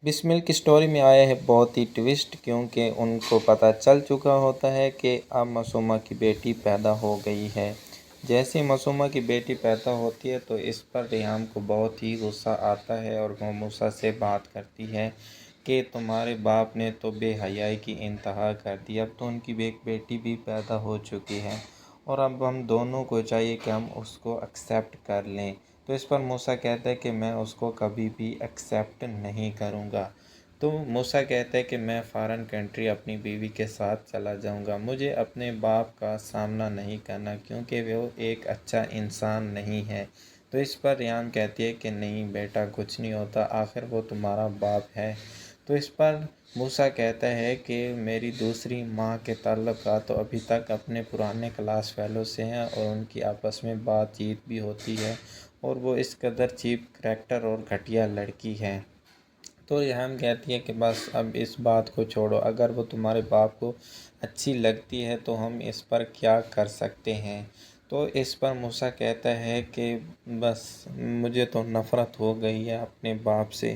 بسمل کی سٹوری میں آیا ہے بہت ہی ٹوسٹ، کیونکہ ان کو پتہ چل چکا ہوتا ہے کہ اب معصومہ کی بیٹی پیدا ہو گئی ہے۔ جیسے ہی معصومہ کی بیٹی پیدا ہوتی ہے تو اس پر ریحام کو بہت ہی غصہ آتا ہے اور وہ موسیٰ سے بات کرتی ہے کہ تمہارے باپ نے تو بے حیائی کی انتہا کر دی، اب تو ان کی ایک بیٹی بھی پیدا ہو چکی ہے اور اب ہم دونوں کو چاہیے کہ ہم اس کو ایکسیپٹ کر لیں۔ تو اس پر موسیٰ کہتا ہے کہ میں اس کو کبھی بھی ایکسیپٹ نہیں کروں گا۔ تو موسیٰ کہتا ہے کہ میں فارن کنٹری اپنی بیوی کے ساتھ چلا جاؤں گا، مجھے اپنے باپ کا سامنا نہیں کرنا کیونکہ وہ ایک اچھا انسان نہیں ہے۔ تو اس پر ریحام کہتی ہے کہ نہیں بیٹا، کچھ نہیں ہوتا، آخر وہ تمہارا باپ ہے۔ تو اس پر موسیٰ کہتا ہے کہ میری دوسری ماں کے تعلقات تو ابھی تک اپنے پرانے کلاس فیلو سے ہیں اور ان کی آپس میں بات چیت بھی ہوتی ہے اور وہ اس قدر چیپ کریکٹر اور گھٹیا لڑکی ہے۔ تو ریحام کہتی ہے کہ بس اب اس بات کو چھوڑو، اگر وہ تمہارے باپ کو اچھی لگتی ہے تو ہم اس پر کیا کر سکتے ہیں۔ تو اس پر موسیٰ کہتا ہے کہ بس مجھے تو نفرت ہو گئی ہے اپنے باپ سے۔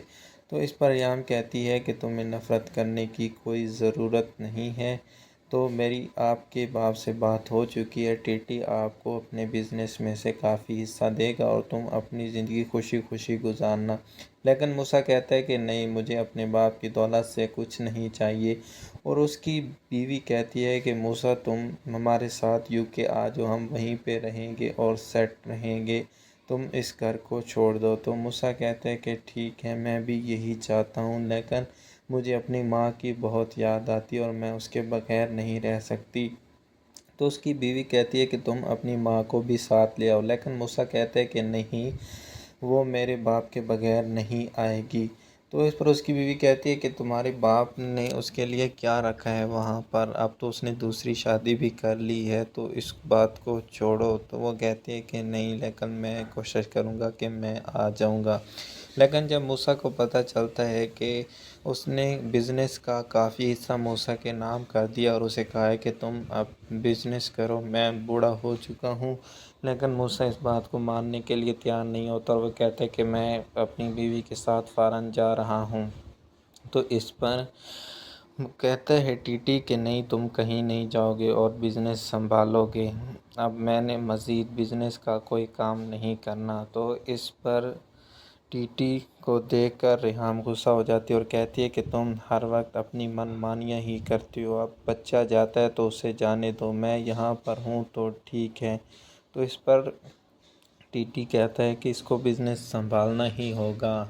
تو اس پر ریحام کہتی ہے کہ تمہیں نفرت کرنے کی کوئی ضرورت نہیں ہے، تو میری آپ کے باپ سے بات ہو چکی ہے، ٹی آپ کو اپنے بزنس میں سے کافی حصہ دے گا اور تم اپنی زندگی خوشی خوشی گزارنا۔ لیکن موسیٰ کہتا ہے کہ نہیں، مجھے اپنے باپ کی دولت سے کچھ نہیں چاہیے، اور اس کی بیوی کہتی ہے کہ موسیٰ تم ہمارے ساتھ UK آ جاؤ، ہم وہیں پہ رہیں گے اور سیٹ رہیں گے، تم اس گھر کو چھوڑ دو۔ تو موسیٰ کہتا ہے کہ ٹھیک ہے، میں بھی یہی چاہتا ہوں، لیکن مجھے اپنی ماں کی بہت یاد آتی ہے اور میں اس کے بغیر نہیں رہ سکتی۔ تو اس کی بیوی کہتی ہے کہ تم اپنی ماں کو بھی ساتھ لے آؤ، لیکن موسیٰ کہتا ہے کہ نہیں، وہ میرے باپ کے بغیر نہیں آئے گی۔ تو اس پر اس کی بیوی کہتی ہے کہ تمہارے باپ نے اس کے لیے کیا رکھا ہے وہاں پر، اب تو اس نے دوسری شادی بھی کر لی ہے، تو اس بات کو چھوڑو۔ تو وہ کہتی ہے کہ نہیں، لیکن میں کوشش کروں گا کہ میں آ جاؤں گا۔ لیکن جب موسیٰ کو پتہ چلتا ہے کہ اس نے بزنس کا کافی حصہ موسیٰ کے نام کر دیا اور اسے کہا ہے کہ تم اب بزنس کرو، میں بوڑھا ہو چکا ہوں، لیکن موسیٰ اس بات کو ماننے کے لیے تیار نہیں ہوتا اور وہ کہتا ہے کہ میں اپنی بیوی کے ساتھ فارن جا رہا ہوں۔ تو اس پر کہتا ہے ٹی کہ نہیں، تم کہیں نہیں جاؤ گے اور بزنس سنبھالو گے، اب میں نے مزید بزنس کا کوئی کام نہیں کرنا۔ تو اس پر ٹی کو دیکھ کر ریحام غصہ ہو جاتی ہے اور کہتی ہے کہ تم ہر وقت اپنی من مانیاں ہی کرتی ہو، اب بچہ جاتا ہے تو اسے جانے دو، میں یہاں پر ہوں تو ٹھیک ہے۔ تو اس پر ٹی کہتا ہے کہ اس کو بزنس سنبھالنا ہی ہوگا۔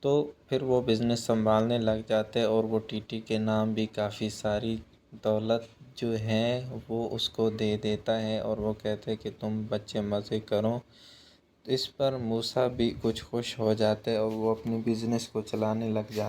تو پھر وہ بزنس سنبھالنے لگ جاتے ہیں اور وہ ٹی کے نام بھی کافی ساری دولت جو ہے وہ اس کو دے دیتا ہے اور وہ کہتے ہیں کہ تم بچے مزے کرو۔ اس پر موسیٰ بھی کچھ خوش ہو جاتا ہے اور وہ اپنی بزنس کو چلانے لگ جاتا ہے۔